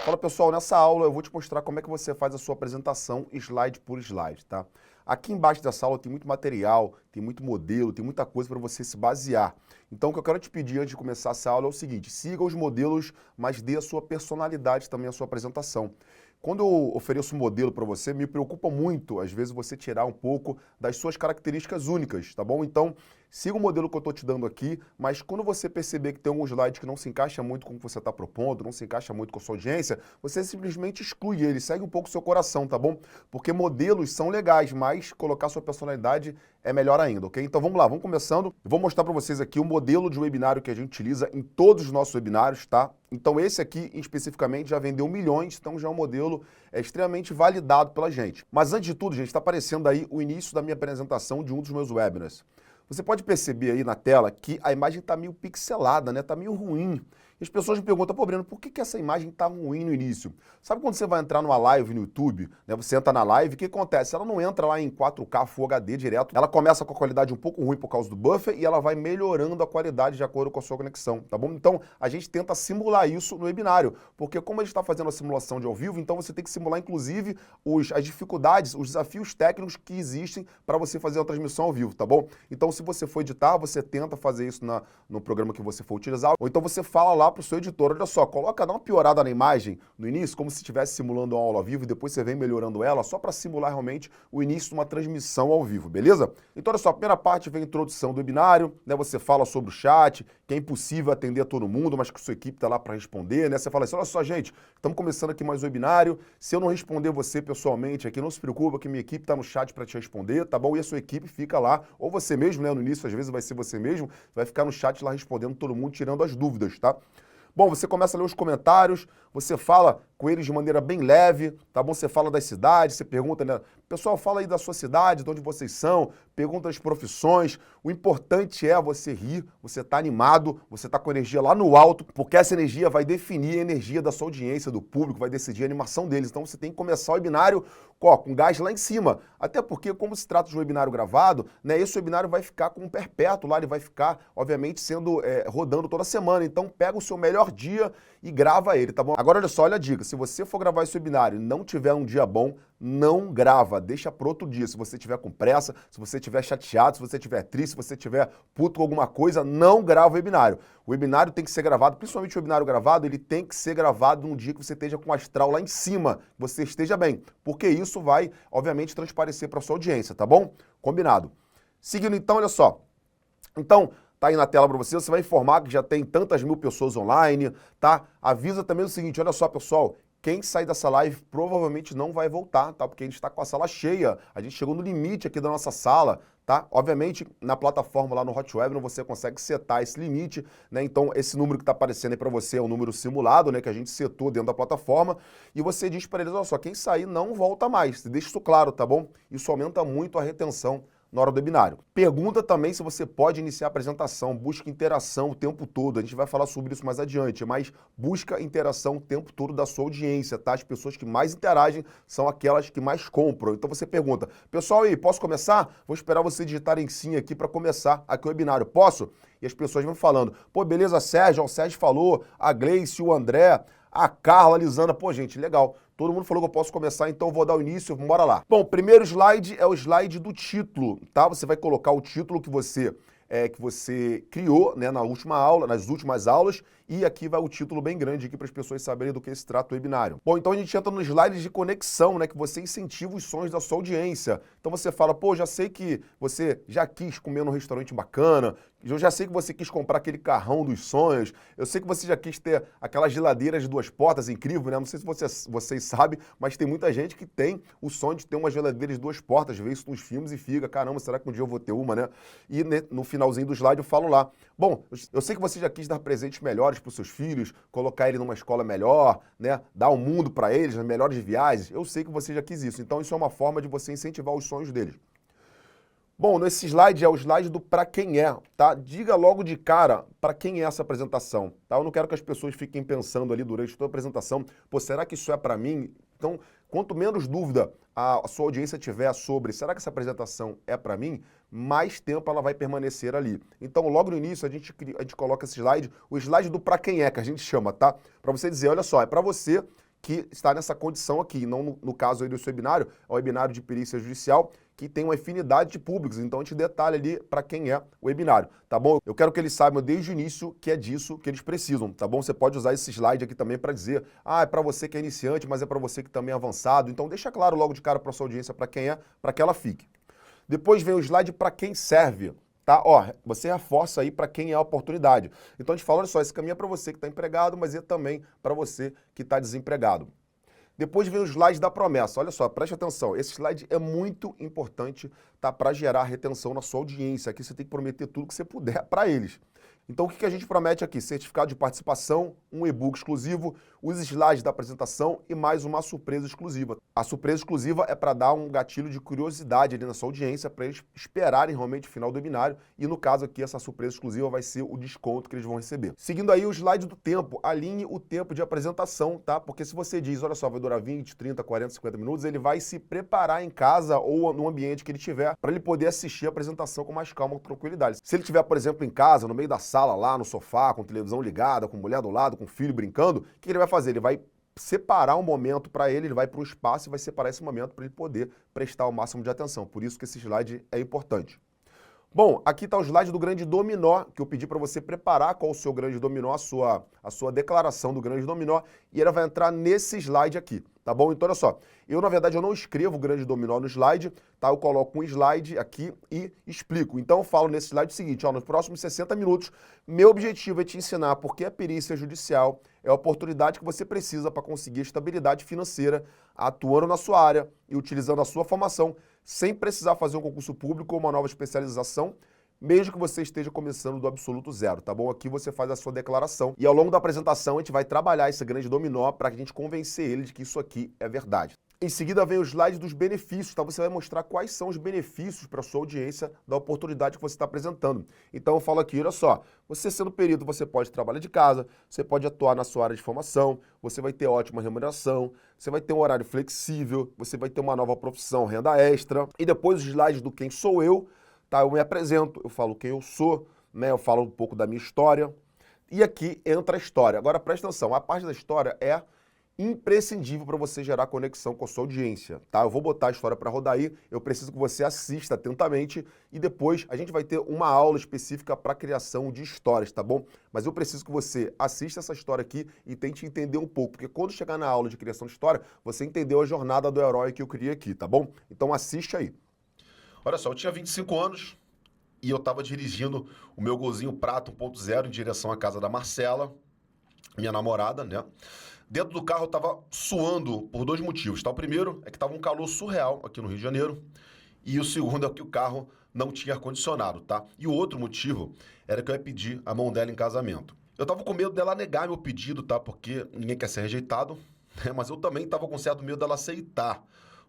Fala pessoal, nessa aula eu vou te mostrar como é que você faz a sua apresentação slide por slide, tá? Aqui embaixo dessa aula tem muito material, tem muito modelo, tem muita coisa para você se basear. Então o que eu quero te pedir antes de começar essa aula é o seguinte, siga os modelos, mas dê a sua personalidade também à sua apresentação. Quando eu ofereço um modelo para você, me preocupa muito, às vezes, você tirar um pouco das suas características únicas, tá bom? Então, siga o modelo que eu estou te dando aqui, mas quando você perceber que tem algum slide que não se encaixa muito com o que você está propondo, não se encaixa muito com a sua audiência, você simplesmente exclui ele, segue um pouco o seu coração, tá bom? Porque modelos são legais, mas colocar sua personalidade é melhor ainda, ok? Então vamos lá, vamos começando. Eu vou mostrar para vocês aqui o modelo de webinário que a gente utiliza em todos os nossos webinários, tá? Então esse aqui, especificamente, já vendeu milhões, então já é um modelo extremamente validado pela gente. Mas antes de tudo, gente, está aparecendo aí o início da minha apresentação de um dos meus webinars. Você pode perceber aí na tela que a imagem está meio pixelada, né? Está meio ruim. E as pessoas me perguntam, pô, Breno, por que essa imagem está ruim no início? Sabe quando você vai entrar numa live no YouTube, né? Você entra na live, o que acontece? Ela não entra lá em 4K Full HD direto, ela começa com a qualidade um pouco ruim por causa do buffer e ela vai melhorando a qualidade de acordo com a sua conexão, tá bom? Então, a gente tenta simular isso no webinário, porque como a gente está fazendo a simulação de ao vivo, então você tem que simular, inclusive, as dificuldades, os desafios técnicos que existem para você fazer a transmissão ao vivo, tá bom? Então, se você for editar, você tenta fazer isso no programa que você for utilizar, ou então você fala lá para o seu editor, olha só, dá uma piorada na imagem no início, como se estivesse simulando uma aula ao vivo, e depois você vem melhorando ela, só para simular realmente o início de uma transmissão ao vivo, beleza? Então, olha só, a primeira parte vem a introdução do webinário, né? Você fala sobre o chat, que é impossível atender a todo mundo, mas que a sua equipe está lá para responder, né? Você fala assim, olha só, gente, estamos começando aqui mais um webinário, se eu não responder você pessoalmente aqui, não se preocupa que minha equipe está no chat para te responder, tá bom? E a sua equipe fica lá, ou você mesmo, né? No início, às vezes vai ser você mesmo, vai ficar no chat lá respondendo todo mundo, tirando as dúvidas, tá? Bom, você começa a ler os comentários, você fala com eles de maneira bem leve, tá bom? Você fala das cidades, você pergunta, né? Pessoal, fala aí da sua cidade, de onde vocês são, pergunta as profissões. O importante é você rir, você tá animado, você tá com a energia lá no alto, porque essa energia vai definir a energia da sua audiência, do público, vai decidir a animação deles. Então você tem que começar o webinário com gás lá em cima. Até porque, como se trata de um webinário gravado, né? Esse webinário vai ficar com um perpétuo lá, ele vai ficar, obviamente, sendo rodando toda semana. Então pega o seu melhor dia e grava ele, tá bom? Agora, olha só, olha a dica. Se você for gravar esse webinário e não tiver um dia bom, não grava, deixa para outro dia. Se você tiver com pressa, se você estiver chateado, se você estiver triste, se você estiver puto com alguma coisa, não grava o webinário. O webinário tem que ser gravado, principalmente o webinário gravado, ele tem que ser gravado num dia que você esteja com o astral lá em cima, que você esteja bem, porque isso vai, obviamente, transparecer para a sua audiência, tá bom? Combinado. Seguindo então, olha só. Então, tá aí na tela para você, você vai informar que já tem tantas mil pessoas online, tá? Avisa também o seguinte, olha só, pessoal, quem sair dessa live provavelmente não vai voltar, tá? Porque a gente está com a sala cheia, a gente chegou no limite aqui da nossa sala, tá? Obviamente, na plataforma lá no Hot Webinar você consegue setar esse limite, né? Então, esse número que está aparecendo aí para você é um número simulado, né? Que a gente setou dentro da plataforma e você diz para eles, olha só, quem sair não volta mais. Deixa isso claro, tá bom? Isso aumenta muito a retenção na hora do webinário. Pergunta também se você pode iniciar a apresentação, busca interação o tempo todo, a gente vai falar sobre isso mais adiante, mas busca interação o tempo todo da sua audiência, tá? As pessoas que mais interagem são aquelas que mais compram. Então você pergunta, pessoal aí, posso começar? Vou esperar você digitarem sim aqui para começar aqui o webinário, posso? E as pessoas vão falando, pô, beleza, Sérgio, o Sérgio falou, a Gleice, o André, a Carla, a Lisana, pô, gente, legal. Todo mundo falou que eu posso começar, então eu vou dar o início, bora lá. Bom, o primeiro slide é o slide do título, tá? Você vai colocar o título que você criou, né, na última aula, nas últimas aulas, e aqui vai o título bem grande aqui para as pessoas saberem do que se trata o webinário. Bom, então a gente entra nos slides de conexão, né, que você incentiva os sonhos da sua audiência. Então você fala, pô, já sei que você já quis comer num restaurante bacana, eu já sei que você quis comprar aquele carrão dos sonhos, eu sei que você já quis ter aquela geladeira de 2 portas incrível, né? Não sei se vocês sabem, mas tem muita gente que tem o sonho de ter uma geladeira de 2 portas, vê isso nos filmes e fica, caramba, será que um dia eu vou ter uma, né? E no finalzinho do slide eu falo lá, bom, eu sei que você já quis dar presentes melhores para os seus filhos, colocar ele numa escola melhor, né? Dar o mundo para eles, as melhores viagens, eu sei que você já quis isso, então isso é uma forma de você incentivar os sonhos deles. Bom, nesse slide é o slide do para quem é, tá? Diga logo de cara para quem é essa apresentação, tá? Eu não quero que as pessoas fiquem pensando ali durante toda a apresentação, pô, será que isso é para mim? Então, quanto menos dúvida a sua audiência tiver sobre será que essa apresentação é para mim, mais tempo ela vai permanecer ali. Então, logo no início, a gente coloca esse slide, o slide do para quem é, que a gente chama, tá? Para você dizer, olha só, é para você que está nessa condição aqui, não no caso aí do seu webinário, é o webinário de perícia judicial, que tem uma infinidade de públicos, então a gente detalha ali para quem é o webinário, tá bom? Eu quero que eles saibam desde o início que é disso que eles precisam, tá bom? Você pode usar esse slide aqui também para dizer, é para você que é iniciante, mas é para você que também é avançado, então deixa claro logo de cara para sua audiência para quem é, para que ela fique. Depois vem o slide para quem serve. Tá? Ó, você reforça aí para quem é a oportunidade. Então a gente fala, olha só, esse caminho é para você que está empregado, mas é também para você que está desempregado. Depois vem o slide da promessa. Olha só, preste atenção. Esse slide é muito importante, tá, para gerar retenção na sua audiência. Aqui você tem que prometer tudo que você puder para eles. Então o que a gente promete aqui? Certificado de participação, um e-book exclusivo, os slides da apresentação e mais uma surpresa exclusiva. A surpresa exclusiva é para dar um gatilho de curiosidade ali na sua audiência, para eles esperarem realmente o final do webinário, e no caso aqui essa surpresa exclusiva vai ser o desconto que eles vão receber. Seguindo aí o slide do tempo, alinhe o tempo de apresentação, tá? Porque se você diz, olha só, vai durar 20, 30, 40, 50 minutos, ele vai se preparar em casa ou no ambiente que ele tiver para ele poder assistir a apresentação com mais calma, com tranquilidade. Se ele estiver, por exemplo, em casa, no meio da sala, lá no sofá, com televisão ligada, com mulher do lado, com filho brincando, o que ele vai fazer? Ele vai separar um momento para ele vai para um espaço e vai separar esse momento para ele poder prestar o máximo de atenção. Por isso que esse slide é importante. Bom, aqui está o slide do grande dominó, que eu pedi para você preparar qual o seu grande dominó, a sua declaração do grande dominó, e ela vai entrar nesse slide aqui, tá bom? Então, olha só, na verdade, eu não escrevo o grande dominó no slide, tá? Eu coloco um slide aqui e explico. Então, eu falo nesse slide o seguinte, ó, nos próximos 60 minutos, meu objetivo é te ensinar porque a perícia judicial é a oportunidade que você precisa para conseguir estabilidade financeira, atuando na sua área e utilizando a sua formação, sem precisar fazer um concurso público ou uma nova especialização, mesmo que você esteja começando do absoluto zero, tá bom? Aqui você faz a sua declaração e ao longo da apresentação a gente vai trabalhar esse grande dominó para que a gente convencer ele de que isso aqui é verdade. Em seguida vem o slide dos benefícios, tá? Você vai mostrar quais são os benefícios para a sua audiência da oportunidade que você está apresentando. Então eu falo aqui, olha só, você sendo perito, você pode trabalhar de casa, você pode atuar na sua área de formação, você vai ter ótima remuneração, você vai ter um horário flexível, você vai ter uma nova profissão, renda extra. E depois os slides do quem sou eu, tá? Eu me apresento, eu falo quem eu sou, né? Eu falo um pouco da minha história. E aqui entra a história. Agora presta atenção, a parte da história é imprescindível para você gerar conexão com a sua audiência, tá? Eu vou botar a história para rodar aí, eu preciso que você assista atentamente e depois a gente vai ter uma aula específica para criação de histórias, tá bom? Mas eu preciso que você assista essa história aqui e tente entender um pouco, porque quando chegar na aula de criação de história, você entendeu a jornada do herói que eu criei aqui, tá bom? Então assiste aí. Olha só, eu tinha 25 anos e eu estava dirigindo o meu golzinho Prata 1.0 em direção à casa da Marcela, minha namorada, né? Dentro do carro eu estava suando por dois motivos, tá? O primeiro é que estava um calor surreal aqui no Rio de Janeiro e o segundo é que o carro não tinha ar-condicionado, tá? E o outro motivo era que eu ia pedir a mão dela em casamento. Eu estava com medo dela negar meu pedido, tá? Porque ninguém quer ser rejeitado, né? Mas eu também estava com certo medo dela aceitar,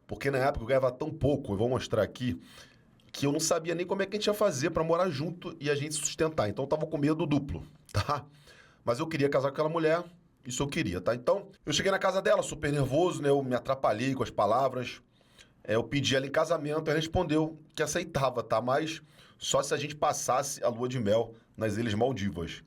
porque na época eu ganhava tão pouco, eu vou mostrar aqui, que eu não sabia nem como é que a gente ia fazer para morar junto e a gente sustentar. Então eu estava com medo duplo, tá? Mas eu queria casar com aquela mulher. Isso eu queria, tá? Então, eu cheguei na casa dela, super nervoso, né? Eu me atrapalhei com as palavras. Eu pedi ela em casamento, ela respondeu que aceitava, tá? Mas só se a gente passasse a lua de mel nas Ilhas Maldivas.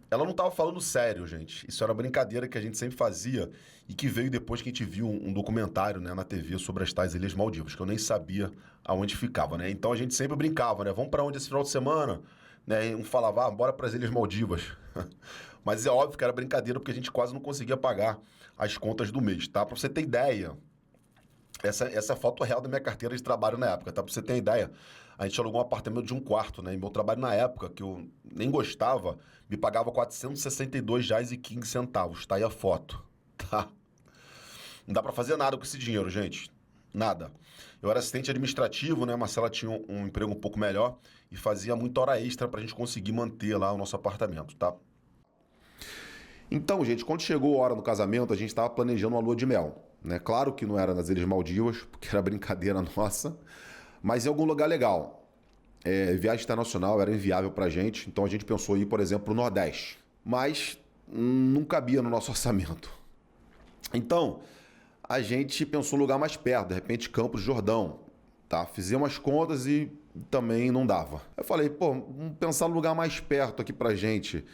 Ela não estava falando sério, gente. Isso era brincadeira que a gente sempre fazia e que veio depois que a gente viu um documentário, né, na TV sobre as tais Ilhas Maldivas, que eu nem sabia aonde ficava, né? Então a gente sempre brincava, né? Vamos para onde esse final de semana? Né? Um falava, bora para as Ilhas Maldivas. Mas é óbvio que era brincadeira porque a gente quase não conseguia pagar as contas do mês, tá? Para você ter ideia, essa é a foto real da minha carteira de trabalho na época, tá? Para você ter ideia, a gente alugou um apartamento de um quarto, né? E meu trabalho na época, que eu nem gostava, me pagava R$ 462,15, tá? Aí a foto, tá? Não dá para fazer nada com esse dinheiro, gente. Nada. Eu era assistente administrativo, né? A Marcela tinha um emprego um pouco melhor e fazia muita hora extra pra gente conseguir manter lá o nosso apartamento, tá? Então, gente, quando chegou a hora do casamento, a gente estava planejando uma lua de mel, né? Claro que não era nas Ilhas Maldivas, porque era brincadeira nossa, mas em algum lugar legal. Viagem internacional era inviável pra gente, então a gente pensou em ir, por exemplo, pro Nordeste. Mas não cabia no nosso orçamento. Então, a gente pensou em um lugar mais perto, de repente Campos do Jordão, tá? Fizemos as contas e também não dava. Eu falei, pô, vamos pensar no lugar mais perto aqui pra gente.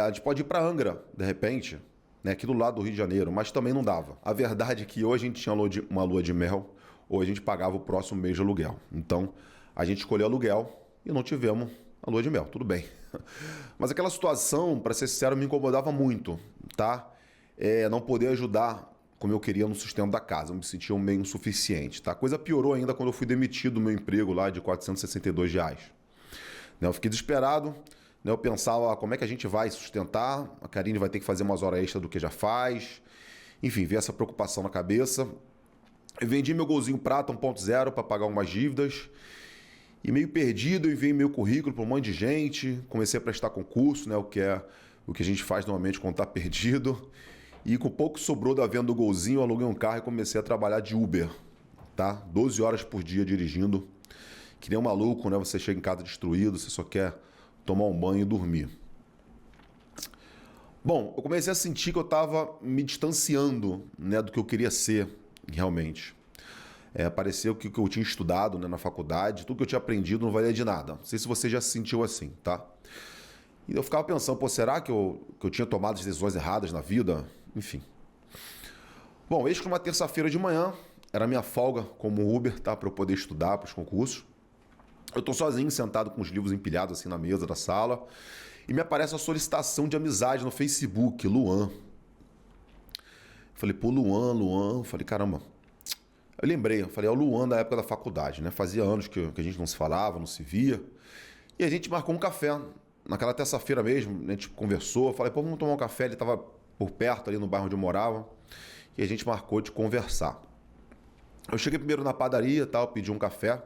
A gente pode ir para Angra, de repente. né, aqui do lado do Rio de Janeiro, mas também não dava. A verdade é que ou a gente tinha uma lua de mel, ou a gente pagava o próximo mês de aluguel. Então, a gente escolheu aluguel e não tivemos a lua de mel, tudo bem. Mas aquela situação, para ser sincero, me incomodava muito, tá? Não poder ajudar como eu queria no sustento da casa, eu me sentia meio insuficiente, tá? A coisa piorou ainda quando eu fui demitido do meu emprego lá de R$ 462. Eu fiquei desesperado, né? Eu pensava, como é que a gente vai sustentar? A Karine vai ter que fazer umas horas extras do que já faz. Enfim, veio essa preocupação na cabeça. Eu vendi meu golzinho prata 1.0 para pagar umas dívidas. E meio perdido, eu enviei meu currículo para um monte de gente. Comecei a prestar concurso, né? O que a gente faz normalmente quando está perdido. E com pouco sobrou da venda do golzinho, eu aluguei um carro e comecei a trabalhar de Uber, tá? 12 horas por dia dirigindo. Que nem um maluco, né? Você chega em casa destruído, você só quer tomar um banho e dormir. Bom, eu comecei a sentir que eu estava me distanciando, né, do que eu queria ser realmente. Pareceu que o que eu tinha estudado, né, na faculdade, tudo que eu tinha aprendido não valia de nada. Não sei se você já se sentiu assim, tá? E eu ficava pensando, pô, será que eu tinha tomado as decisões erradas na vida? Enfim. Bom, eis que uma terça-feira de manhã, era minha folga como Uber, tá? Para eu poder estudar para os concursos. Eu tô sozinho, sentado com os livros empilhados assim na mesa da sala. E me aparece a solicitação de amizade no Facebook, Luan. Falei, pô, Luan. Falei, caramba. Eu lembrei, é o Luan da época da faculdade, né? Fazia anos que a gente não se falava, não se via. E a gente marcou um café. Naquela terça-feira mesmo, a gente conversou. Falei, pô, vamos tomar um café. Ele estava por perto, ali no bairro onde eu morava. E a gente marcou de conversar. Eu cheguei primeiro na padaria, tal, pedi um café.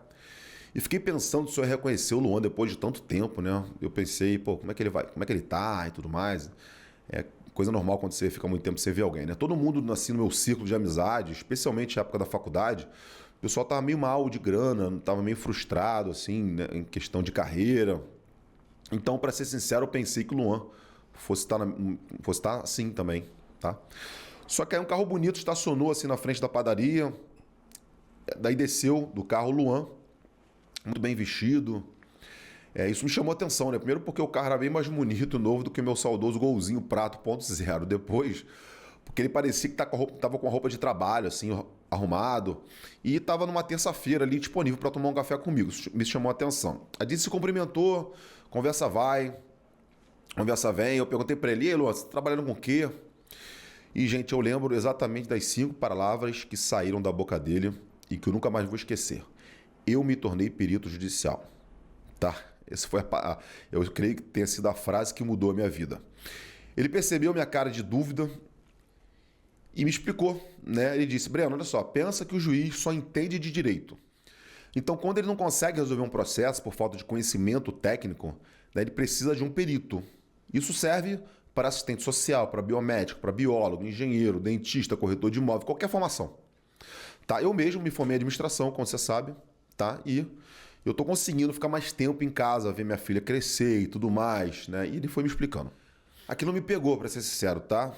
E fiquei pensando se eu ia reconhecer o Luan depois de tanto tempo, né? Eu pensei, pô, como é que ele vai? Como é que ele tá e tudo mais. É coisa normal quando você fica muito tempo sem ver alguém, né? Todo mundo, assim, no meu círculo de amizade, especialmente na época da faculdade, o pessoal tava meio mal de grana, tava meio frustrado, assim, né, em questão de carreira. Então, para ser sincero, eu pensei que o Luan fosse estar assim também, tá? Só que aí um carro bonito estacionou assim na frente da padaria, daí desceu do carro o Luan, muito bem vestido. Isso me chamou a atenção, né? Primeiro porque o carro era bem mais bonito, novo do que o meu saudoso golzinho prato 1.0. Depois, porque ele parecia que tava com a roupa de trabalho, assim, arrumado. E tava numa terça-feira ali disponível para tomar um café comigo. Isso me chamou a atenção. A gente se cumprimentou, conversa vai, conversa vem. Eu perguntei para ele, Luan, você tá trabalhando com o quê? E, gente, eu lembro exatamente das 5 palavras que saíram da boca dele e que eu nunca mais vou esquecer. Eu me tornei perito judicial, tá? Essa foi eu creio que tenha sido a frase que mudou a minha vida. Ele percebeu minha cara de dúvida e me explicou, né? Ele disse, Breno, olha só, pensa que o juiz só entende de direito. Então, quando ele não consegue resolver um processo por falta de conhecimento técnico, daí ele precisa de um perito. Isso serve para assistente social, para biomédico, para biólogo, engenheiro, dentista, corretor de imóvel, qualquer formação. Tá? Eu mesmo me formei em administração, como você sabe, tá? E eu tô conseguindo ficar mais tempo em casa, ver minha filha crescer e tudo mais, né? E ele foi me explicando. Aquilo me pegou, para ser sincero, tá?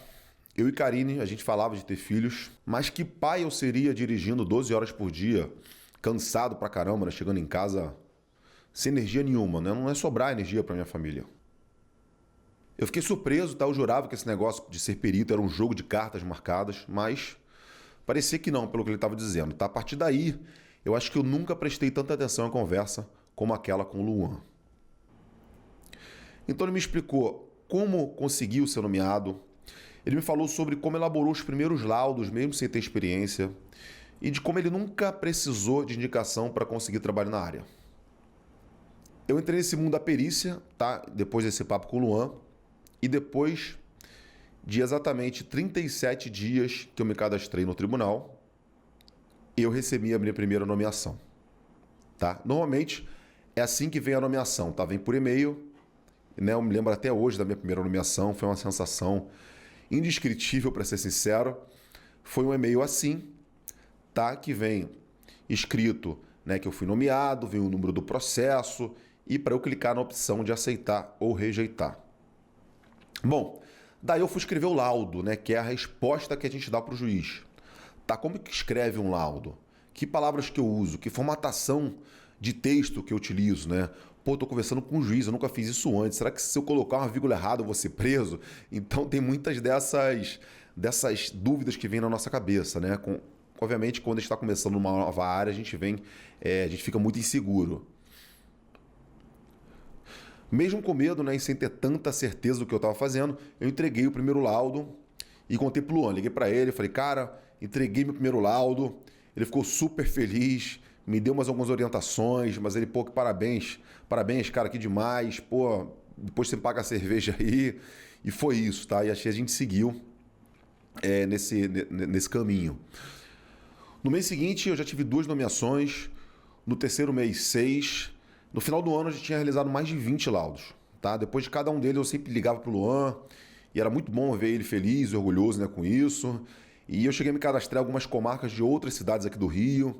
Eu e Karine, a gente falava de ter filhos, mas que pai eu seria dirigindo 12 horas por dia, cansado pra caramba, né? Chegando em casa sem energia nenhuma, né? Não é sobrar energia pra minha família. Eu fiquei surpreso, tá? Eu jurava que esse negócio de ser perito era um jogo de cartas marcadas, mas parecia que não, pelo que ele estava dizendo, tá? A partir daí, eu acho que eu nunca prestei tanta atenção à conversa como aquela com o Luan. Então ele me explicou como conseguiu ser nomeado, ele me falou sobre como elaborou os primeiros laudos, mesmo sem ter experiência, e de como ele nunca precisou de indicação para conseguir trabalho na área. Eu entrei nesse mundo da perícia, tá? Depois desse papo com o Luan, e depois de exatamente 37 dias que eu me cadastrei no tribunal, eu recebi a minha primeira nomeação, tá? Normalmente é assim que vem a nomeação, tá? Vem por e-mail, né? Eu me lembro até hoje da minha primeira nomeação, foi uma sensação indescritível, para ser sincero. Foi um e-mail assim, tá? Que vem escrito, né, que eu fui nomeado, vem o número do processo e para eu clicar na opção de aceitar ou rejeitar. Bom, daí eu fui escrever o laudo, né, que é a resposta que a gente dá para o juiz. Tá, como que escreve um laudo? Que palavras que eu uso? Que formatação de texto que eu utilizo, né? pô, tô conversando com o juiz, eu nunca fiz isso antes. Será que se eu colocar uma vírgula errada eu vou ser preso? Então tem muitas dessas dúvidas que vêm na nossa cabeça, né? Obviamente, quando a gente está começando numa nova área, a gente fica muito inseguro. Mesmo com medo, né, e sem ter tanta certeza do que eu estava fazendo, eu entreguei o primeiro laudo e contei pro Luan. Liguei para ele, falei, cara, entreguei meu primeiro laudo. Ele ficou super feliz, me deu mais algumas orientações, mas ele, pô, que parabéns, cara, que demais, pô, depois você paga a cerveja aí. E foi isso, tá? E a gente seguiu nesse caminho. No mês seguinte, eu já tive 2 nomeações, no terceiro mês, 6. No final do ano, eu já tinha realizado mais de 20 laudos. Tá? Depois de cada um deles, eu sempre ligava pro Luan, e era muito bom ver ele feliz e orgulhoso, né, com isso. E eu cheguei a me cadastrar em algumas comarcas de outras cidades aqui do Rio.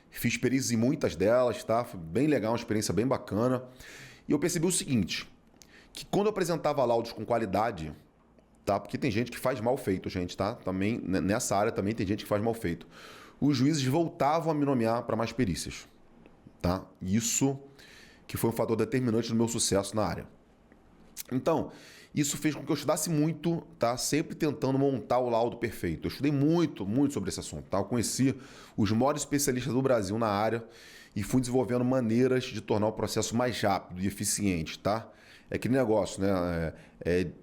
Fiz perícias em muitas delas, tá? Foi bem legal, uma experiência bem bacana. E eu percebi o seguinte, que quando eu apresentava laudos com qualidade, tá? Porque tem gente que faz mal feito, gente, tá? Também, nessa área também tem gente que faz mal feito. Os juízes voltavam a me nomear para mais perícias, tá? Isso que foi um fator determinante no meu sucesso na área. Então, isso fez com que eu estudasse muito, tá? Sempre tentando montar o laudo perfeito. Eu estudei muito, muito sobre esse assunto, tá? Eu conheci os maiores especialistas do Brasil na área e fui desenvolvendo maneiras de tornar o processo mais rápido e eficiente, tá? É aquele negócio, né?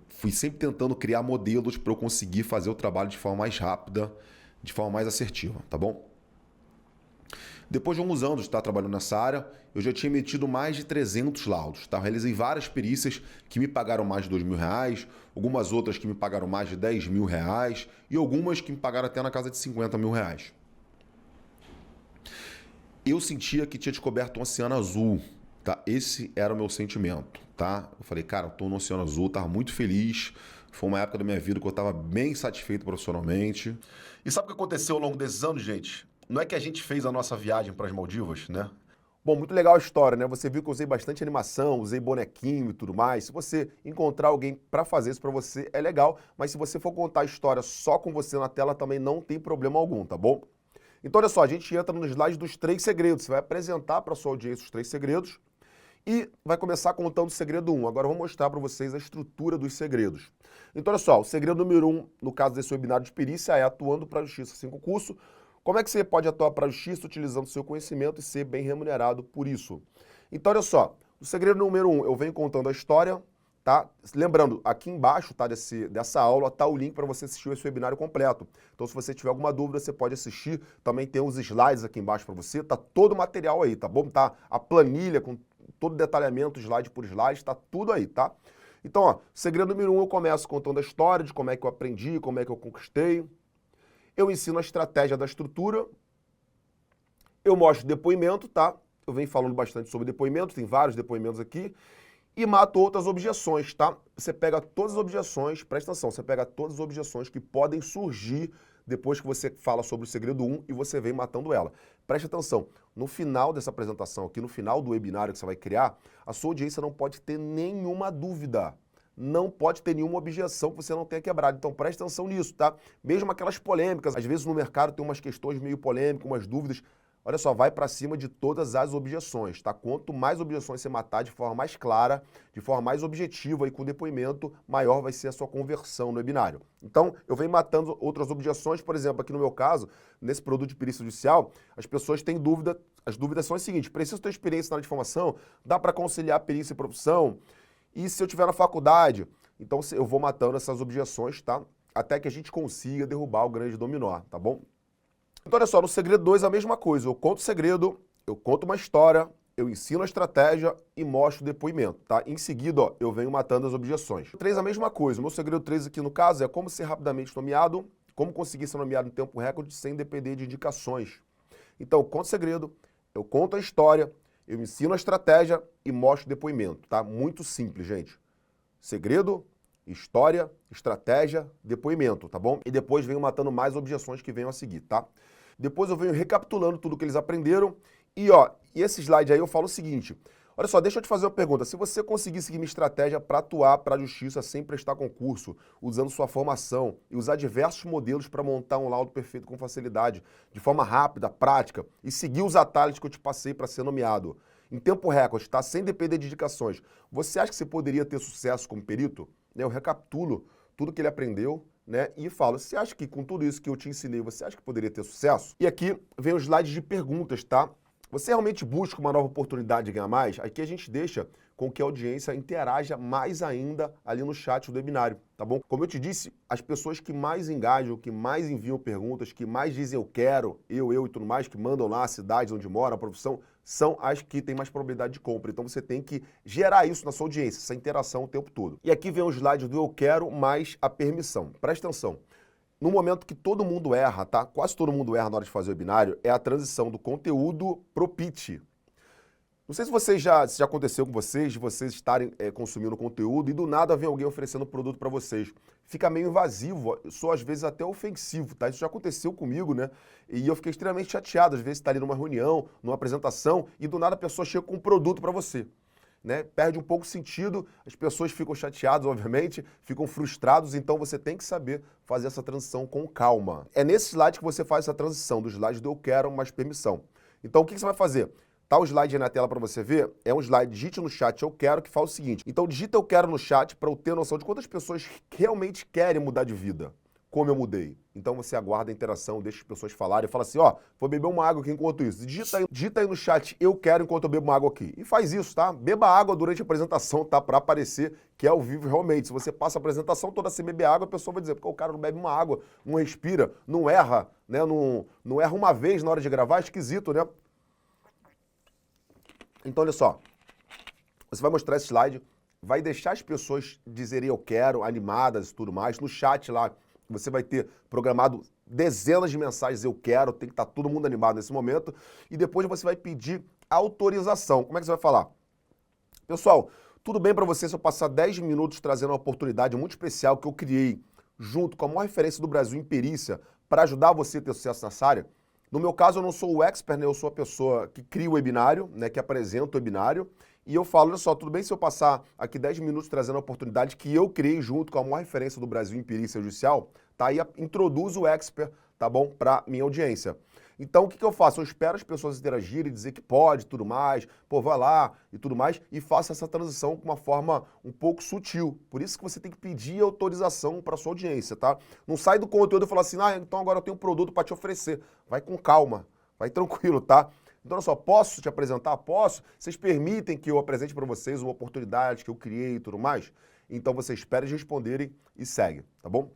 Fui sempre tentando criar modelos para eu conseguir fazer o trabalho de forma mais rápida, de forma mais assertiva, tá bom? Depois de alguns anos de estar trabalhando nessa área, eu já tinha emitido mais de 300 laudos. Tá? Eu realizei várias perícias que me pagaram mais de R$ 2.000, algumas outras que me pagaram mais de R$ 10.000 e algumas que me pagaram até na casa de R$ 50.000. Eu sentia que tinha descoberto um oceano azul. Tá? Esse era o meu sentimento. Tá? Eu falei, cara, eu estou no oceano azul, estava muito feliz. Foi uma época da minha vida que eu estava bem satisfeito profissionalmente. E sabe o que aconteceu ao longo desses anos, gente? Não é que a gente fez a nossa viagem para as Maldivas, né? Bom, muito legal a história, né? Você viu que eu usei bastante animação, usei bonequinho e tudo mais. Se você encontrar alguém para fazer isso para você, é legal. Mas se você for contar a história só com você na tela, também não tem problema algum, tá bom? Então, olha só, a gente entra no slide dos 3 segredos. Você vai apresentar para sua audiência os 3 segredos e vai começar contando o segredo 1. Agora eu vou mostrar para vocês a estrutura dos segredos. Então, olha só, o segredo número 1, no caso desse webinário de perícia, é atuando para a justiça sem concurso. Como é que você pode atuar para a justiça utilizando o seu conhecimento e ser bem remunerado por isso? Então, olha só, o segredo número 1, eu venho contando a história, tá? Lembrando, aqui embaixo, tá, dessa aula, tá o link para você assistir esse webinário completo. Então, se você tiver alguma dúvida, você pode assistir. Também tem os slides aqui embaixo para você, tá todo o material aí, tá bom? Tá a planilha com todo o detalhamento, slide por slide, tá tudo aí, tá? Então, ó, segredo número 1, eu começo contando a história de como é que eu aprendi, como é que eu conquistei. Eu ensino a estratégia da estrutura, eu mostro depoimento, tá? Eu venho falando bastante sobre depoimento, tem vários depoimentos aqui, e mato outras objeções, tá? Você pega todas as objeções, presta atenção, você pega todas as objeções que podem surgir depois que você fala sobre o segredo 1 e você vem matando ela. Presta atenção, no final dessa apresentação aqui, no final do webinário que você vai criar, a sua audiência não pode ter nenhuma dúvida. Não pode ter nenhuma objeção que você não tenha quebrado. Então preste atenção nisso, tá? Mesmo aquelas polêmicas, às vezes no mercado tem umas questões meio polêmicas, umas dúvidas. Olha só, vai para cima de todas as objeções, tá? Quanto mais objeções você matar de forma mais clara, de forma mais objetiva e com depoimento, maior vai ser a sua conversão no webinário. Então, eu venho matando outras objeções, por exemplo, aqui no meu caso, nesse produto de perícia judicial, as pessoas têm dúvida, as dúvidas são as seguintes: preciso ter experiência na área de formação? Dá para conciliar perícia e profissão? E se eu estiver na faculdade? Então eu vou matando essas objeções, tá? Até que a gente consiga derrubar o grande dominó, tá bom? Então olha só, no segredo 2 a mesma coisa. Eu conto o segredo, eu conto uma história, eu ensino a estratégia e mostro o depoimento, tá? Em seguida, ó, eu venho matando as objeções. 3 a mesma coisa. O meu segredo 3 aqui no caso é como ser rapidamente nomeado, como conseguir ser nomeado em tempo recorde sem depender de indicações. Então eu conto o segredo, eu conto a história, eu ensino a estratégia e mostro o depoimento, tá? Muito simples, gente. Segredo, história, estratégia, depoimento, tá bom? E depois venho matando mais objeções que venham a seguir, tá? Depois eu venho recapitulando tudo que eles aprenderam e, ó, esse slide aí eu falo o seguinte: olha só, deixa eu te fazer uma pergunta. Se você conseguir seguir minha estratégia para atuar para a justiça sem prestar concurso, usando sua formação e usar diversos modelos para montar um laudo perfeito com facilidade, de forma rápida, prática, e seguir os atalhos que eu te passei para ser nomeado, em tempo recorde, tá? Sem depender de indicações, você acha que você poderia ter sucesso como perito? Eu recapitulo tudo que ele aprendeu, né? E falo, você acha que com tudo isso que eu te ensinei, você acha que poderia ter sucesso? E aqui vem os slides de perguntas, tá? Você realmente busca uma nova oportunidade de ganhar mais? Aqui a gente deixa com que a audiência interaja mais ainda ali no chat do webinário, tá bom? Como eu te disse, as pessoas que mais engajam, que mais enviam perguntas, que mais dizem eu quero, eu e tudo mais, que mandam lá a cidade onde mora, a profissão, são as que têm mais probabilidade de compra. Então você tem que gerar isso na sua audiência, essa interação o tempo todo. E aqui vem o slide do eu quero mais a permissão. Presta atenção. No momento que todo mundo erra, tá? Quase todo mundo erra na hora de fazer o webinário, é a transição do conteúdo pro pitch. Não sei se já aconteceu com vocês, de vocês estarem consumindo conteúdo e do nada vem alguém oferecendo produto para vocês. Fica meio invasivo, sou às vezes até ofensivo, tá? Isso já aconteceu comigo, né? E eu fiquei extremamente chateado, às vezes está ali numa reunião, numa apresentação e do nada a pessoa chega com um produto para você. Né, perde um pouco o sentido, as pessoas ficam chateadas, obviamente, ficam frustrados, então você tem que saber fazer essa transição com calma. É nesse slide que você faz essa transição, do slide do eu quero mais permissão. Então o que você vai fazer? Tá o slide aí na tela para você ver, é um slide, digite no chat eu quero, que fala o seguinte, então digita eu quero no chat para eu ter noção de quantas pessoas realmente querem mudar de vida. Como eu mudei. Então você aguarda a interação, deixa as pessoas falarem, fala assim, ó, vou beber uma água aqui enquanto isso. Digita aí no chat, eu quero enquanto eu bebo uma água aqui. E faz isso, tá? Beba água durante a apresentação, tá? Para aparecer que é ao vivo realmente. Se você passa a apresentação toda sem beber água, a pessoa vai dizer, porque o cara não bebe uma água, não respira, não erra, né? Não erra uma vez na hora de gravar, é esquisito, né? Então, olha só, você vai mostrar esse slide, vai deixar as pessoas dizerem eu quero, animadas e tudo mais, no chat lá, você vai ter programado dezenas de mensagens eu quero, tem que estar todo mundo animado nesse momento, e depois você vai pedir autorização. Como é que você vai falar? Pessoal, tudo bem para você se eu passar 10 minutos trazendo uma oportunidade muito especial que eu criei junto com a maior referência do Brasil em perícia para ajudar você a ter sucesso nessa área? No meu caso, eu não sou o expert, né? Eu sou a pessoa que cria o webinário, né? Que apresenta o webinário. E eu falo, olha só, tudo bem se eu passar aqui 10 minutos trazendo a oportunidade que eu criei junto com a maior referência do Brasil em perícia judicial, tá? Aí introduzo o expert, tá bom? Para minha audiência. Então, o que eu faço? Eu espero as pessoas interagirem, dizer que pode, tudo mais, pô, vai lá e tudo mais, e faço essa transição com uma forma um pouco sutil. Por isso que você tem que pedir autorização para sua audiência, tá? Não sai do conteúdo e fala assim, ah, então agora eu tenho um produto para te oferecer. Vai com calma, vai tranquilo, tá? Então, olha só, posso te apresentar? Posso? Vocês permitem que eu apresente para vocês uma oportunidade que eu criei e tudo mais? Então, você espera eles responderem e segue, tá bom?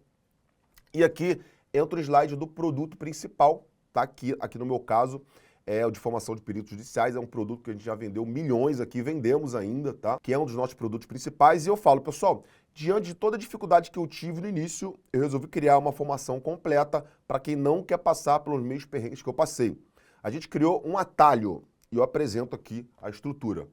E aqui entra o slide do produto principal, tá? Aqui no meu caso, é o de formação de peritos judiciais, é um produto que a gente já vendeu milhões aqui, vendemos ainda, tá? Que é um dos nossos produtos principais. E eu falo, pessoal, diante de toda a dificuldade que eu tive no início, eu resolvi criar uma formação completa para quem não quer passar pelos mesmos perrengues que eu passei. A gente criou um atalho e eu apresento aqui a estrutura.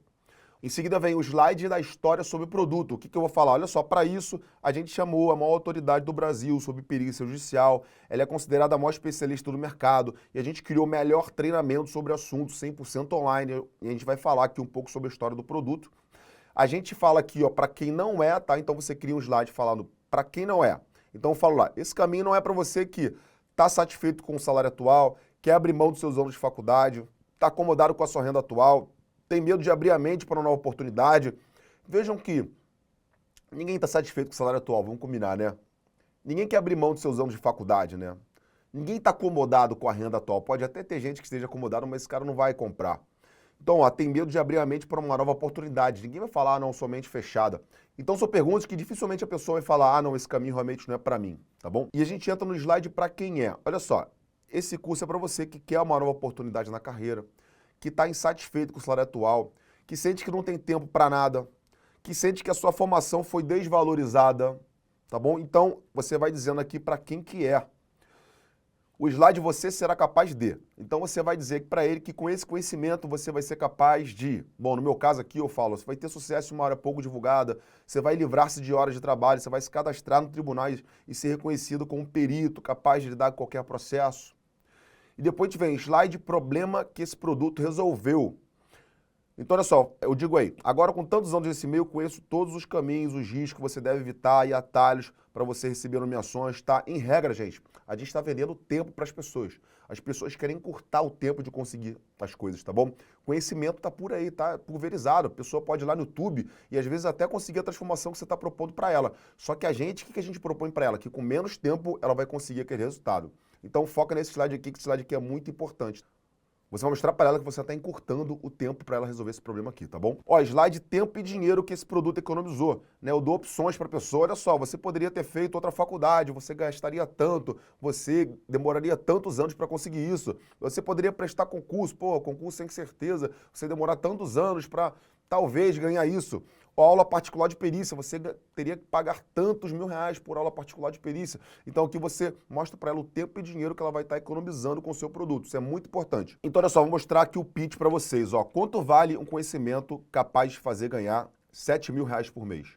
Em seguida vem o slide da história sobre o produto. O que eu vou falar? Olha só, para isso a gente chamou a maior autoridade do Brasil sobre perícia judicial. Ela é considerada a maior especialista do mercado e a gente criou o melhor treinamento sobre o assunto, 100% online. E a gente vai falar aqui um pouco sobre a história do produto. A gente fala aqui, ó, para quem não é, tá? Então você cria um slide falando para quem não é. Então eu falo lá, esse caminho não é para você que está satisfeito com o salário atual, quer abrir mão dos seus anos de faculdade, está acomodado com a sua renda atual, tem medo de abrir a mente para uma nova oportunidade. Vejam que ninguém está satisfeito com o salário atual, vamos combinar, né? Ninguém quer abrir mão dos seus anos de faculdade, né? Ninguém está acomodado com a renda atual. Pode até ter gente que esteja acomodado, mas esse cara não vai comprar. Então, ó, tem medo de abrir a mente para uma nova oportunidade. Ninguém vai falar, ah, não, sou mente fechada. Então, são perguntas que dificilmente a pessoa vai falar, ah, não, esse caminho realmente não é para mim, tá bom? E a gente entra no slide para quem é. Olha só, esse curso é para você que quer uma nova oportunidade na carreira, que está insatisfeito com o salário atual, que sente que não tem tempo para nada, que sente que a sua formação foi desvalorizada, tá bom? Então, você vai dizendo aqui para quem que é. O slide você será capaz de. Então, você vai dizer para ele que com esse conhecimento você vai ser capaz de... Bom, no meu caso aqui eu falo, você vai ter sucesso em uma área pouco divulgada, você vai livrar-se de horas de trabalho, você vai se cadastrar no tribunal e ser reconhecido como um perito capaz de lidar com qualquer processo. E depois vem slide problema que esse produto resolveu. Então, olha só, eu digo aí, agora com tantos anos nesse meio, eu conheço todos os caminhos, os riscos que você deve evitar e atalhos para você receber nomeações, tá? Em regra, gente, a gente está vendendo tempo para as pessoas. As pessoas querem encurtar o tempo de conseguir as coisas, tá bom? Conhecimento tá por aí, tá pulverizado. A pessoa pode ir lá no YouTube e às vezes até conseguir a transformação que você está propondo para ela. Só que a gente, o que a gente propõe para ela? Que com menos tempo ela vai conseguir aquele resultado. Então foca nesse slide aqui, que esse slide aqui é muito importante. Você vai mostrar para ela que você está encurtando o tempo para ela resolver esse problema aqui, tá bom? Ó, slide tempo e dinheiro que esse produto economizou, né? Eu dou opções para a pessoa, olha só, você poderia ter feito outra faculdade, você gastaria tanto, você demoraria tantos anos para conseguir isso. Você poderia prestar concurso, pô, concurso sem certeza, você demorar tantos anos para talvez ganhar isso. Ó, aula particular de perícia, você teria que pagar tantos R$ 1.000 por aula particular de perícia. Então aqui você mostra para ela o tempo e dinheiro que ela vai estar economizando com o seu produto. Isso é muito importante. Então olha só, vou mostrar aqui o pitch para vocês. Ó, quanto vale um conhecimento capaz de fazer ganhar R$ 7.000 por mês?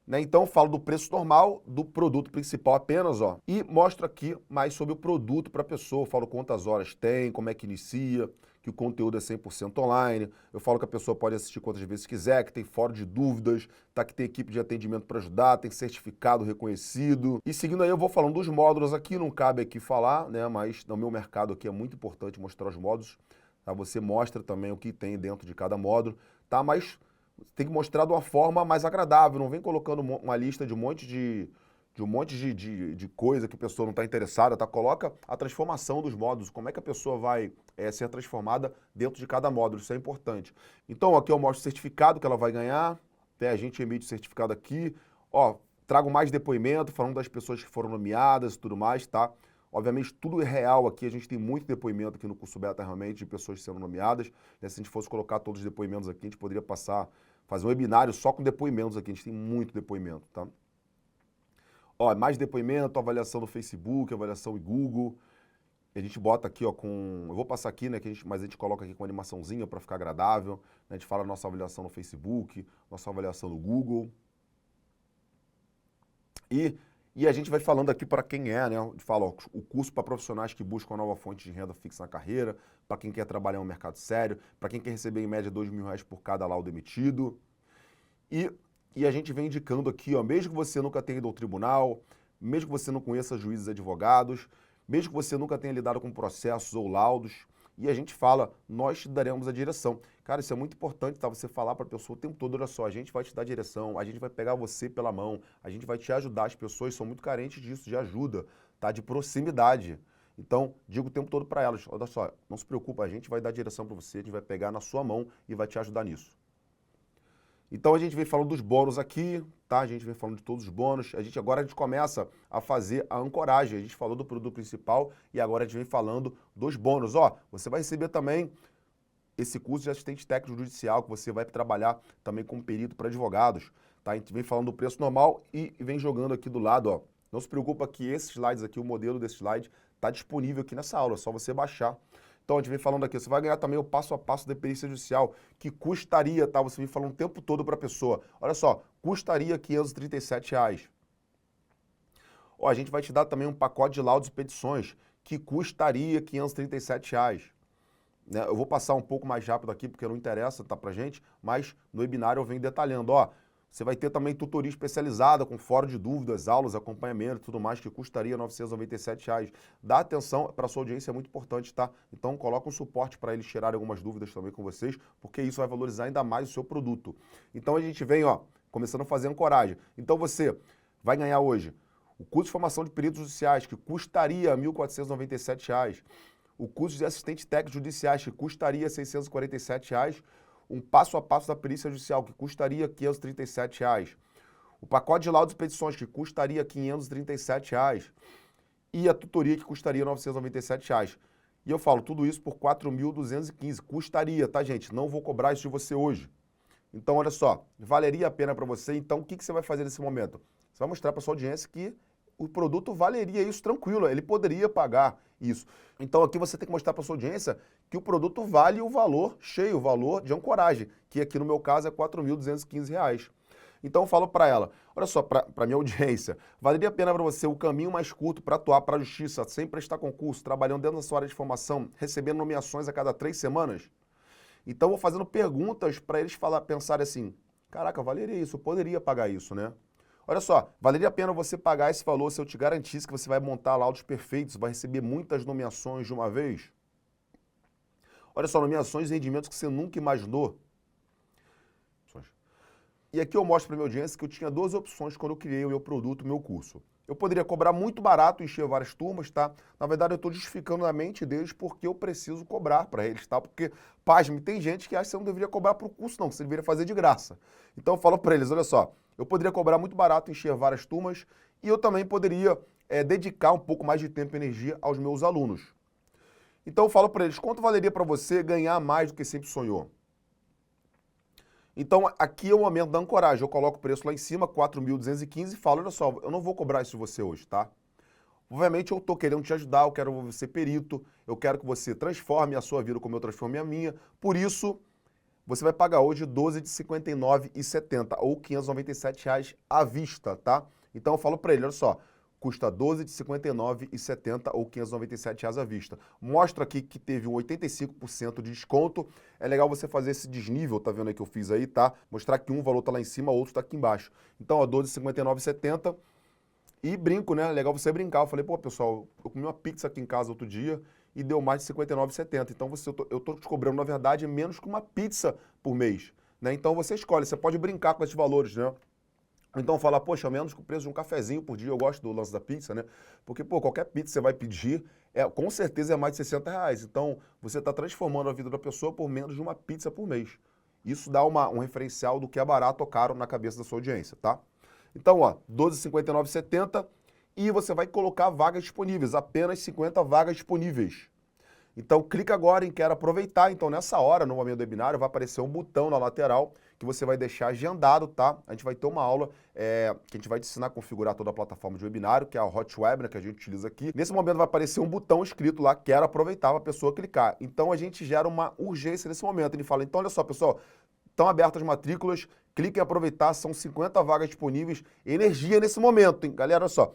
Né? Então falo do preço normal, do produto principal apenas, ó, e mostro aqui mais sobre o produto para a pessoa. Falo quantas horas tem, como é que inicia, que o conteúdo é 100% online. Eu falo que a pessoa pode assistir quantas vezes quiser, que tem fórum de dúvidas, tá, que tem equipe de atendimento para ajudar, tem certificado reconhecido. E seguindo aí eu vou falando dos módulos aqui, não cabe aqui falar, né, mas no meu mercado aqui é muito importante mostrar os módulos. Tá? Você mostra também o que tem dentro de cada módulo, tá? Mas tem que mostrar de uma forma mais agradável, não vem colocando uma lista de um monte de coisa que a pessoa não está interessada, tá? Coloca a transformação dos módulos, como é que a pessoa vai ser transformada dentro de cada módulo, isso é importante. Então, aqui eu mostro o certificado que ela vai ganhar, né? A gente emite o certificado aqui, ó, trago mais depoimento, falando das pessoas que foram nomeadas e tudo mais, tá? Obviamente, tudo é real aqui, a gente tem muito depoimento aqui no curso beta, realmente, de pessoas sendo nomeadas, né? Se a gente fosse colocar todos os depoimentos aqui, a gente poderia fazer um webinário só com depoimentos aqui, a gente tem muito depoimento, tá? Ó, mais depoimento, avaliação no Facebook, avaliação em Google. A gente bota aqui, ó, com... Eu vou passar aqui, né, mas a gente coloca aqui com animaçãozinha para ficar agradável. Né, a gente fala a nossa avaliação no Facebook, nossa avaliação no Google. E a gente vai falando aqui para quem é, né? A gente fala, ó, o curso para profissionais que buscam uma nova fonte de renda fixa na carreira, para quem quer trabalhar no mercado sério, para quem quer receber em média R$ 2.000 por cada laudo emitido. E a gente vem indicando aqui, ó, mesmo que você nunca tenha ido ao tribunal, mesmo que você não conheça juízes e advogados, mesmo que você nunca tenha lidado com processos ou laudos, e a gente fala, nós te daremos a direção. Cara, isso é muito importante, tá? Você falar para a pessoa o tempo todo, olha só, a gente vai te dar direção, a gente vai pegar você pela mão, a gente vai te ajudar. As pessoas são muito carentes disso, de ajuda, tá? De proximidade. Então, digo o tempo todo para elas, olha só, não se preocupa, a gente vai dar direção para você, a gente vai pegar na sua mão e vai te ajudar nisso. Então a gente vem falando dos bônus aqui, tá? A gente vem falando de todos os bônus. Agora a gente começa a fazer a ancoragem. A gente falou do produto principal e agora a gente vem falando dos bônus. Ó, você vai receber também esse curso de assistente técnico judicial, que você vai trabalhar também como perito para advogados, tá? A gente vem falando do preço normal e vem jogando aqui do lado, ó. Não se preocupa que esses slides aqui, o modelo desse slide, está disponível aqui nessa aula, é só você baixar. Então, a gente vem falando aqui, você vai ganhar também o passo a passo da perícia judicial, que custaria, tá? Você vem falando o tempo todo para a pessoa. Olha só, custaria R$ 537. Ó, a gente vai te dar também um pacote de laudos e petições, que custaria R$ 537. Né? Eu vou passar um pouco mais rápido aqui, porque não interessa, tá, pra gente, mas no webinário eu venho detalhando, ó. Você vai ter também tutoria especializada, com fórum de dúvidas, aulas, acompanhamento e tudo mais, que custaria R$ 997. Dá atenção para a sua audiência, é muito importante, tá? Então, coloca um suporte para eles tirarem algumas dúvidas também com vocês, porque isso vai valorizar ainda mais o seu produto. Então, a gente vem, ó, começando a fazer ancoragem. Então, você vai ganhar hoje o curso de formação de peritos judiciais, que custaria R$ 1.497. O curso de assistente técnico judiciais, que custaria R$ 647. Um passo a passo da perícia judicial, que custaria R$ 537. O pacote de laudos e petições, que custaria R$ 537. E a tutoria, que custaria R$ 997. E eu falo, tudo isso por R$ 4.215. Custaria, tá, gente? Não vou cobrar isso de você hoje. Então, olha só, valeria a pena para você. Então, o que você vai fazer nesse momento? Você vai mostrar para sua audiência que o produto valeria isso tranquilo, ele poderia pagar isso. Então aqui você tem que mostrar para sua audiência que o produto vale o valor cheio, o valor de ancoragem, que aqui no meu caso é R$ 4.215. Então eu falo para ela, olha só, para minha audiência, valeria a pena para você o caminho mais curto para atuar para a justiça, sem prestar concurso, trabalhando dentro da sua área de formação, recebendo nomeações a cada 3 semanas? Então, eu vou fazendo perguntas para eles pensarem assim, caraca, valeria isso, eu poderia pagar isso, né? Olha só, valeria a pena você pagar esse valor se eu te garantisse que você vai montar laudos perfeitos, vai receber muitas nomeações de uma vez? Olha só, nomeações e rendimentos que você nunca imaginou. E aqui eu mostro para a minha audiência que eu tinha duas opções quando eu criei o meu produto, o meu curso. Eu poderia cobrar muito barato e encher várias turmas, tá? Na verdade, eu estou justificando na mente deles porque eu preciso cobrar para eles, tá? Porque, pasme, tem gente que acha que você não deveria cobrar para o curso, não, que você deveria fazer de graça. Então, eu falo para eles, olha só, eu poderia cobrar muito barato e encher várias turmas e eu também poderia dedicar um pouco mais de tempo e energia aos meus alunos. Então, eu falo para eles, quanto valeria para você ganhar mais do que sempre sonhou? Então, aqui é o momento da ancoragem. Eu coloco o preço lá em cima, 4.215, e falo, olha só, eu não vou cobrar isso de você hoje, tá? Obviamente, eu estou querendo te ajudar, eu quero você ser perito, eu quero que você transforme a sua vida como eu transformei a minha. Por isso, você vai pagar hoje 12 de R$ 59,70 ou R$ 597 à vista, tá? Então, eu falo para ele, olha só, custa 12 de R$ 59,70 ou R$ 597 à vista. Mostra aqui que teve um 85% de desconto. É legal você fazer esse desnível, tá vendo aí que eu fiz aí, tá? Mostrar que um valor tá lá em cima, o outro tá aqui embaixo. Então, ó, 12 de R$ 59,70. E brinco, né? Legal você brincar. Eu falei, pô, pessoal, eu comi uma pizza aqui em casa outro dia e deu mais de R$ 59,70. Então, eu tô te cobrando, na verdade, menos que uma pizza por mês, né? Então, você escolhe. Você pode brincar com esses valores, né? Então falar, poxa, menos que o preço de um cafezinho por dia, eu gosto do lance da pizza, né? Porque, pô, qualquer pizza que você vai pedir, com certeza é mais de R$ 60. Então, você está transformando a vida da pessoa por menos de uma pizza por mês. Isso dá um referencial do que é barato ou caro na cabeça da sua audiência, tá? Então, ó, 12,59,70 e você vai colocar vagas disponíveis, apenas 50 vagas disponíveis. Então, clica agora em Quero Aproveitar. Então, nessa hora, no momento do webinário, vai aparecer um botão na lateral que você vai deixar agendado, tá? A gente vai ter uma aula que a gente vai te ensinar a configurar toda a plataforma de webinário, que é a Hot Web, né, que a gente utiliza aqui. Nesse momento vai aparecer um botão escrito lá, Quero Aproveitar, para a pessoa clicar. Então, a gente gera uma urgência nesse momento. Ele fala, então, olha só, pessoal, estão abertas as matrículas, clique em aproveitar, são 50 vagas disponíveis. Energia nesse momento, hein? Galera, olha só.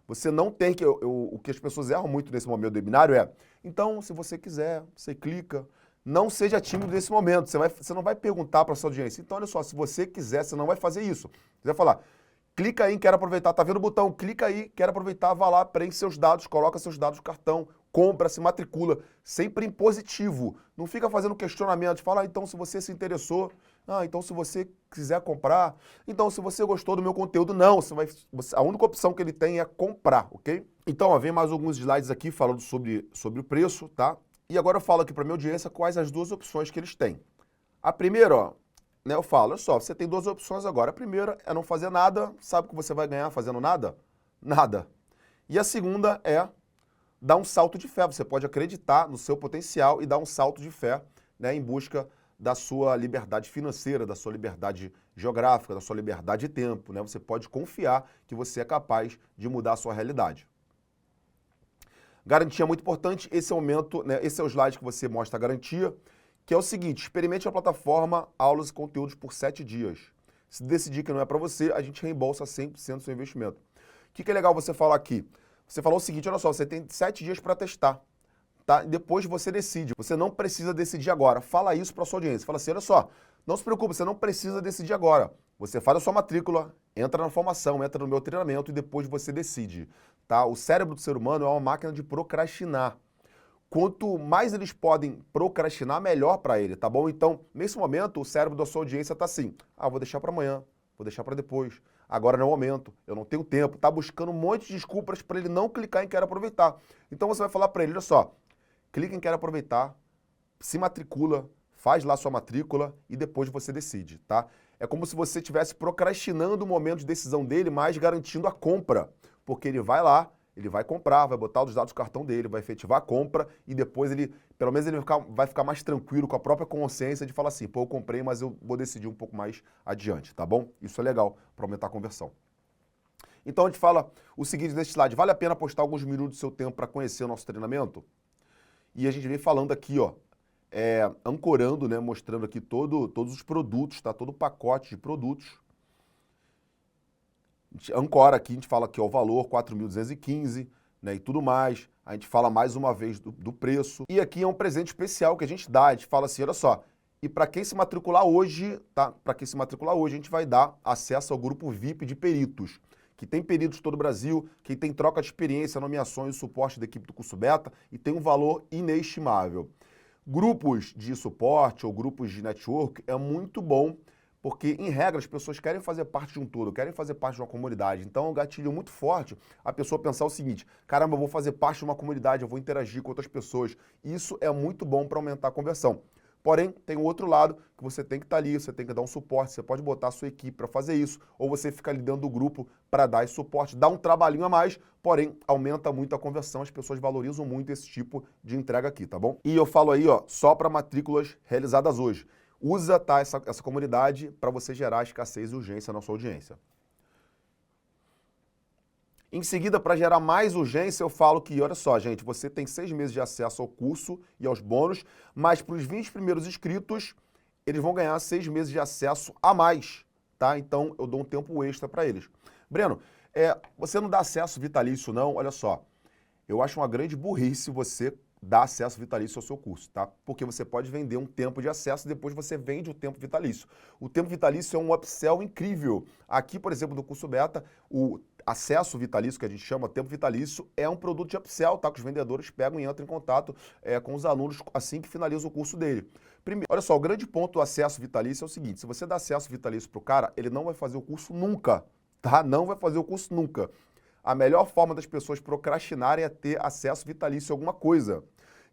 Você não tem que... o que as pessoas erram muito nesse momento do webinário então, se você quiser, você clica. Não seja tímido nesse momento. Você não vai perguntar para a sua audiência. Então, olha só, se você quiser, você não vai fazer isso. Você vai falar, clica aí, quero aproveitar. Tá vendo o botão? Clica aí, quero aproveitar, vá lá, preenche seus dados, coloca seus dados no cartão, compra, se matricula. Sempre em positivo. Não fica fazendo questionamento. Fala, então, se você se interessou... então se você quiser comprar, então se você gostou do meu conteúdo, não, a única opção que ele tem é comprar, ok? Então, ó, vem mais alguns slides aqui falando sobre o preço, tá? E agora eu falo aqui para minha audiência quais as duas opções que eles têm. A primeira, ó, né, eu falo, olha só, você tem duas opções agora. A primeira é não fazer nada, sabe o que você vai ganhar fazendo nada? Nada. E a segunda é dar um salto de fé, você pode acreditar no seu potencial e dar um salto de fé, né, em busca da sua liberdade financeira, da sua liberdade geográfica, da sua liberdade de tempo, né? Você pode confiar que você é capaz de mudar a sua realidade. Garantia muito importante, esse aumento, né? Esse é o slide que você mostra a garantia, que é o seguinte, experimente a plataforma, aulas e conteúdos por 7 dias. Se decidir que não é para você, a gente reembolsa 100% do seu investimento. O que é legal você falar aqui? Você falou o seguinte, olha só, você tem 7 dias para testar. Tá? Depois você decide. Você não precisa decidir agora. Fala isso para sua audiência. Fala assim, olha só, não se preocupe, você não precisa decidir agora. Você faz a sua matrícula, entra na formação, entra no meu treinamento e depois você decide. Tá? O cérebro do ser humano é uma máquina de procrastinar. Quanto mais eles podem procrastinar, melhor para ele, tá bom? Então, nesse momento, o cérebro da sua audiência está assim, vou deixar para amanhã, vou deixar para depois, agora não é o momento, eu não tenho tempo, tá buscando um monte de desculpas para ele não clicar em Quero Aproveitar. Então, você vai falar para ele, olha só, clica em Quero Aproveitar, se matricula, faz lá sua matrícula e depois você decide, tá? É como se você estivesse procrastinando o momento de decisão dele, mas garantindo a compra. Porque ele vai lá, ele vai comprar, vai botar os dados do cartão dele, vai efetivar a compra e depois ele, pelo menos ele vai ficar mais tranquilo com a própria consciência de falar assim, pô, eu comprei, mas eu vou decidir um pouco mais adiante, tá bom? Isso é legal para aumentar a conversão. Então a gente fala o seguinte nesse slide, vale a pena apostar alguns minutos do seu tempo para conhecer o nosso treinamento? E a gente vem falando aqui, ó, ancorando, né, mostrando aqui todos os produtos, tá? Todo o pacote de produtos. A gente ancora aqui, a gente fala aqui ó, o valor, 4.215, né, e tudo mais. A gente fala mais uma vez do preço. E aqui é um presente especial que a gente dá. A gente fala assim, olha só, E para quem se matricular hoje, tá? Para quem se matricular hoje, a gente vai dar acesso ao grupo VIP de peritos, que tem peritos de todo o Brasil, que tem troca de experiência, nomeações e suporte da equipe do curso beta e tem um valor inestimável. Grupos de suporte ou grupos de network é muito bom, porque, em regra, as pessoas querem fazer parte de um todo, querem fazer parte de uma comunidade. Então, é um gatilho muito forte a pessoa pensar o seguinte: caramba, eu vou fazer parte de uma comunidade, eu vou interagir com outras pessoas. Isso é muito bom para aumentar a conversão. Porém, tem o outro lado que você tem que estar ali, você tem que dar um suporte, você pode botar a sua equipe para fazer isso, ou você fica ali dentro do grupo para dar esse suporte, dá um trabalhinho a mais, porém, aumenta muito a conversão, as pessoas valorizam muito esse tipo de entrega aqui, tá bom? E eu falo aí, ó, só para matrículas realizadas hoje. Usa, tá, essa comunidade para você gerar escassez e urgência na sua audiência. Em seguida, para gerar mais urgência, eu falo que, olha só, gente, você tem 6 meses de acesso ao curso e aos bônus, mas para os 20 primeiros inscritos, eles vão ganhar 6 meses de acesso a mais, tá? Então, eu dou um tempo extra para eles. Breno, você não dá acesso vitalício, não? Olha só, eu acho uma grande burrice você dar acesso vitalício ao seu curso, tá? Porque você pode vender um tempo de acesso e depois você vende o tempo vitalício. O tempo vitalício é um upsell incrível. Aqui, por exemplo, no curso beta, o acesso vitalício, que a gente chama tempo vitalício, é um produto de upsell, tá? Que os vendedores pegam e entram em contato com os alunos assim que finaliza o curso dele. Primeiro, olha só, o grande ponto do acesso vitalício é o seguinte: se você dá acesso vitalício pro cara, ele não vai fazer o curso nunca, tá? Não vai fazer o curso nunca. A melhor forma das pessoas procrastinarem é ter acesso vitalício a alguma coisa.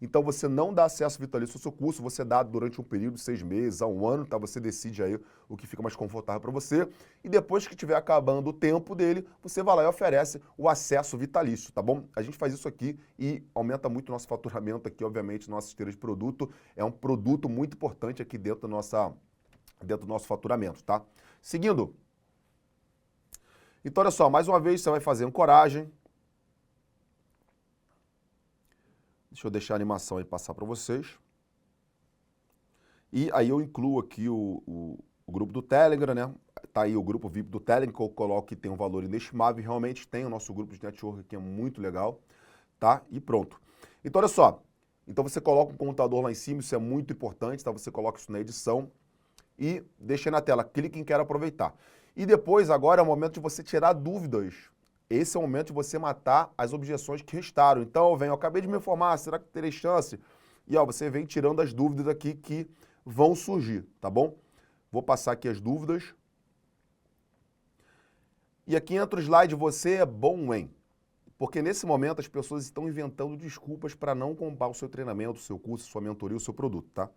Então, você não dá acesso vitalício ao seu curso, você dá durante um período de 6 meses a 1 ano, tá? Você decide aí o que fica mais confortável para você. E depois que estiver acabando o tempo dele, você vai lá e oferece o acesso vitalício, tá bom? A gente faz isso aqui e aumenta muito o nosso faturamento aqui, obviamente, nossa esteira de produto. É um produto muito importante aqui dentro do nosso faturamento, tá? Seguindo. Então, olha só, mais uma vez você vai fazer ancoragem. Deixa eu deixar a animação aí passar para vocês. E aí eu incluo aqui o grupo do Telegram, né? Tá aí o grupo VIP do Telegram, que eu coloco que tem um valor inestimável. Realmente tem o nosso grupo de network que é muito legal, tá? E pronto. Então, olha só. Então, você coloca um computador lá em cima, isso é muito importante, tá? Você coloca isso na edição e deixa aí na tela. Clique em Quero Aproveitar. E depois, agora é o momento de você tirar dúvidas. Esse é o momento de você matar as objeções que restaram. Então, eu acabei de me informar, será que terei chance? E ó, você vem tirando as dúvidas aqui que vão surgir, tá bom? Vou passar aqui as dúvidas. E aqui entra o slide Você é Bom em. Porque nesse momento as pessoas estão inventando desculpas para não comprar o seu treinamento, o seu curso, sua mentoria, o seu produto, tá?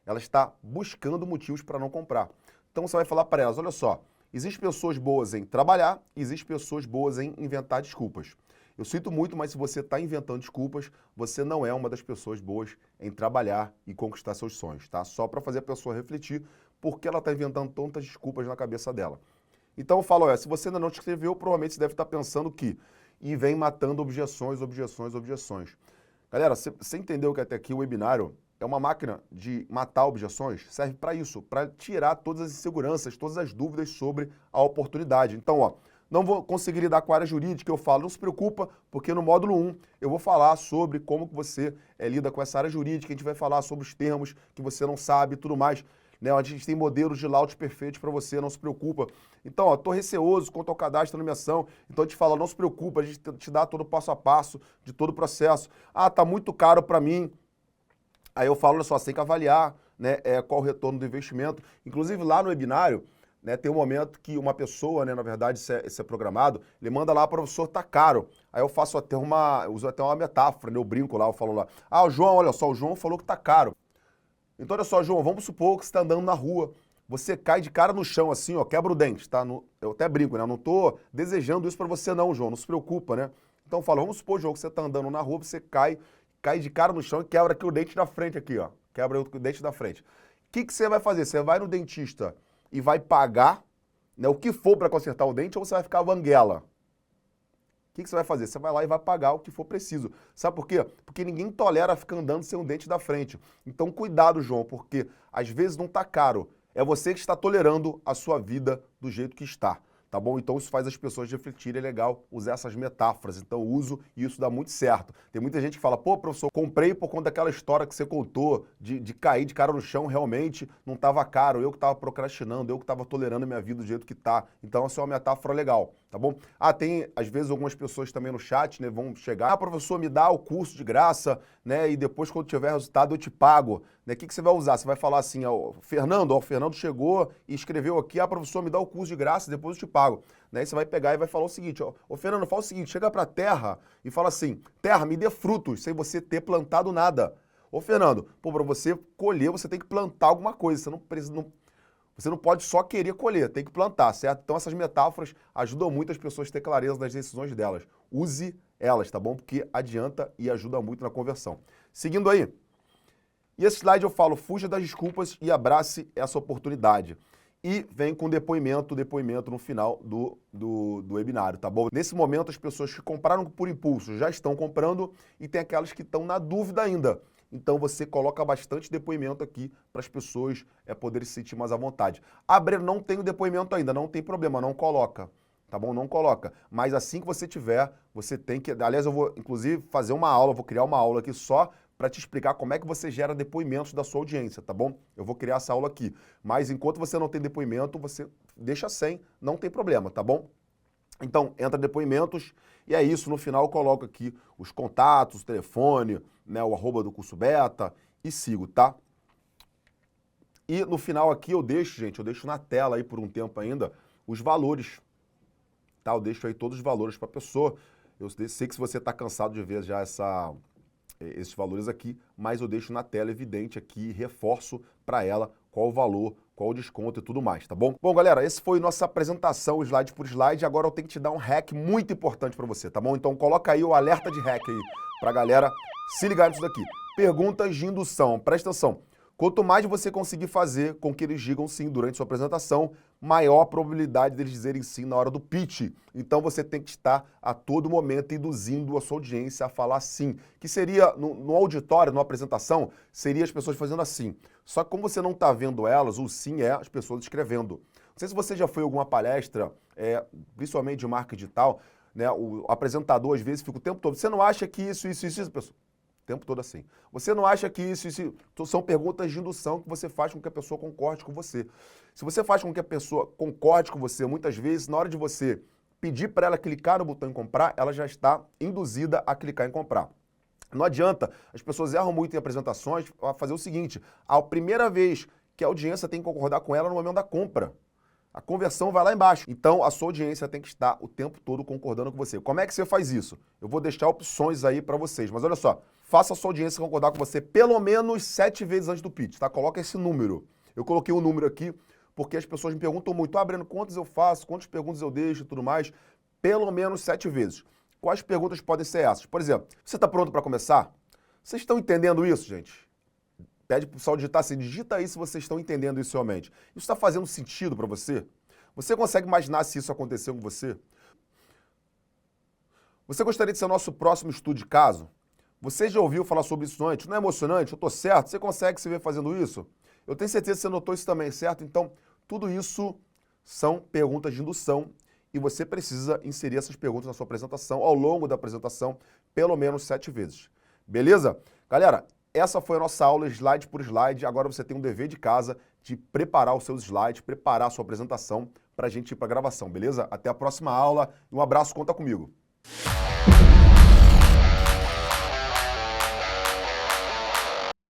Ela está buscando motivos para não comprar. Então, você vai falar para elas, olha só, existem pessoas boas em trabalhar, existem pessoas boas em inventar desculpas. Eu sinto muito, mas se você está inventando desculpas, você não é uma das pessoas boas em trabalhar e conquistar seus sonhos, tá? Só para fazer a pessoa refletir por que ela está inventando tantas desculpas na cabeça dela. Então eu falo, se você ainda não te inscreveu, provavelmente você deve estar pensando que... E vem matando objeções, objeções, objeções. Galera, você entendeu que até aqui o webinário é uma máquina de matar objeções? Serve para isso, para tirar todas as inseguranças, todas as dúvidas sobre a oportunidade. Então, ó, não vou conseguir lidar com a área jurídica, eu falo, não se preocupa, porque no módulo 1 eu vou falar sobre como que você lida com essa área jurídica, a gente vai falar sobre os termos que você não sabe e tudo mais. Né? A gente tem modelos de layout perfeitos para você, não se preocupa. Então, ó, estou receoso quanto ao cadastro da nomeação, então a gente fala, não se preocupa, a gente te dá todo o passo a passo de todo o processo. Ah, tá muito caro para mim. Aí eu falo, olha só, você tem que avaliar, né, qual o retorno do investimento. Inclusive, lá no webinário, né, tem um momento que uma pessoa, né, na verdade, isso é programado, ele manda lá, professor, tá caro. Aí eu faço uso até uma metáfora, né, eu brinco lá, eu falo lá, o João, olha só, o João falou que tá caro. Então, olha só, João, vamos supor que você está andando na rua, você cai de cara no chão assim, ó, quebra o dente, tá? Eu até brinco, né? Eu não tô desejando isso para você não, João, não se preocupa, né? Então eu falo, vamos supor, João, que você tá andando na rua, você cai de cara no chão e quebra aqui o dente da frente aqui, ó. Quebra o dente da frente. O que você vai fazer? Você vai no dentista e vai pagar, né, o que for para consertar o dente ou você vai ficar banguela? O que você vai fazer? Você vai lá e vai pagar o que for preciso. Sabe por quê? Porque ninguém tolera ficar andando sem um dente da frente. Então, cuidado, João, porque às vezes não está caro. É você que está tolerando a sua vida do jeito que está. tá bom? Então isso faz as pessoas refletirem, é legal usar essas metáforas. Então eu uso e isso dá muito certo. Tem muita gente que fala, pô, professor, comprei por conta daquela história que você contou, de cair de cara no chão, realmente não estava caro, eu que estava procrastinando, eu que estava tolerando a minha vida do jeito que tá. Então essa é uma metáfora legal, tá bom? Ah, tem às vezes algumas pessoas também no chat, né, vão chegar, professor, me dá o curso de graça, né, e depois quando tiver resultado eu te pago. Né? O que você vai usar? Você vai falar assim, ó, Fernando, ó, o Fernando chegou e escreveu aqui, professor, me dá o curso de graça, depois eu te pago. Né? E você vai pegar e vai falar o seguinte, ó, ô Fernando, fala o seguinte, chega pra terra e fala assim, terra, me dê frutos, sem você ter plantado nada. Ô Fernando, pô, pra você colher, você tem que plantar alguma coisa, você não pode só querer colher, tem que plantar, certo? Então essas metáforas ajudam muito as pessoas a ter clareza nas decisões delas. Use elas, tá bom? Porque adianta e ajuda muito na conversão. Seguindo aí, e esse slide eu falo, fuja das desculpas e abrace essa oportunidade. E vem com depoimento no final do webinário, tá bom? Nesse momento, as pessoas que compraram por impulso já estão comprando e tem aquelas que estão na dúvida ainda. Então, você coloca bastante depoimento aqui para as pessoas poderem se sentir mais à vontade. Não tem o depoimento ainda, não tem problema, não coloca, tá bom? Não coloca. Mas assim que você tiver, você tem que... Aliás, eu vou, inclusive, fazer uma aula, vou criar uma aula aqui só para te explicar como é que você gera depoimentos da sua audiência, tá bom? Eu vou criar essa aula aqui. Mas enquanto você não tem depoimento, você deixa sem, não tem problema, tá bom? Então, entra depoimentos e é isso. No final eu coloco aqui os contatos, o telefone, né, o @ do curso beta e sigo, tá? E no final aqui eu deixo na tela aí por um tempo ainda os valores, tá? Eu deixo aí todos os valores para a pessoa. Eu sei que se você está cansado de ver já esses valores aqui, mas eu deixo na tela evidente aqui, reforço para ela qual o valor, qual o desconto e tudo mais, tá bom? Bom, galera, esse foi nossa apresentação, slide por slide. Agora eu tenho que te dar um hack muito importante para você, tá bom? Então coloca aí o alerta de hack aí pra galera se ligar nisso daqui. Perguntas de indução, presta atenção. Quanto mais você conseguir fazer com que eles digam sim durante sua apresentação, maior a probabilidade deles dizerem sim na hora do pitch. Então você tem que estar a todo momento induzindo a sua audiência a falar sim. Que seria, no auditório, numa apresentação, seria as pessoas fazendo assim. Só que como você não está vendo elas, o sim é as pessoas escrevendo. Não sei se você já foi a alguma palestra, principalmente de marca digital, né? O apresentador às vezes fica o tempo todo, você não acha que isso, pessoal? O tempo todo assim. Você não acha que isso são perguntas de indução que você faz com que a pessoa concorde com você. Se você faz com que a pessoa concorde com você, muitas vezes, na hora de você pedir para ela clicar no botão em comprar, ela já está induzida a clicar em comprar. Não adianta, as pessoas erram muito em apresentações a fazer o seguinte, a primeira vez que a audiência tem que concordar com ela no momento da compra. A conversão vai lá embaixo. Então, a sua audiência tem que estar o tempo todo concordando com você. Como é que você faz isso? Eu vou deixar opções aí para vocês. Mas olha só, faça a sua audiência concordar com você pelo menos 7 vezes antes do pitch, tá? Coloca esse número. Eu coloquei um número aqui porque as pessoas me perguntam muito, Breno, quantas eu faço, quantas perguntas eu deixo e tudo mais. Pelo menos 7 vezes. Quais perguntas podem ser essas? Por exemplo, você está pronto para começar? Vocês estão entendendo isso, gente? Pede para o pessoal digitar assim, digita aí se vocês estão entendendo isso realmente. Isso está fazendo sentido para você? Você consegue imaginar se isso aconteceu com você? Você gostaria de ser o nosso próximo estudo de caso? Você já ouviu falar sobre isso antes? Não é emocionante? Eu estou certo? Você consegue se ver fazendo isso? Eu tenho certeza que você notou isso também, certo? Então, tudo isso são perguntas de indução e você precisa inserir essas perguntas na sua apresentação ao longo da apresentação, pelo menos 7 vezes. Beleza? Galera, essa foi a nossa aula slide por slide. Agora você tem um dever de casa de preparar os seus slides, preparar a sua apresentação para a gente ir para a gravação, beleza? Até a próxima aula e um abraço, conta comigo.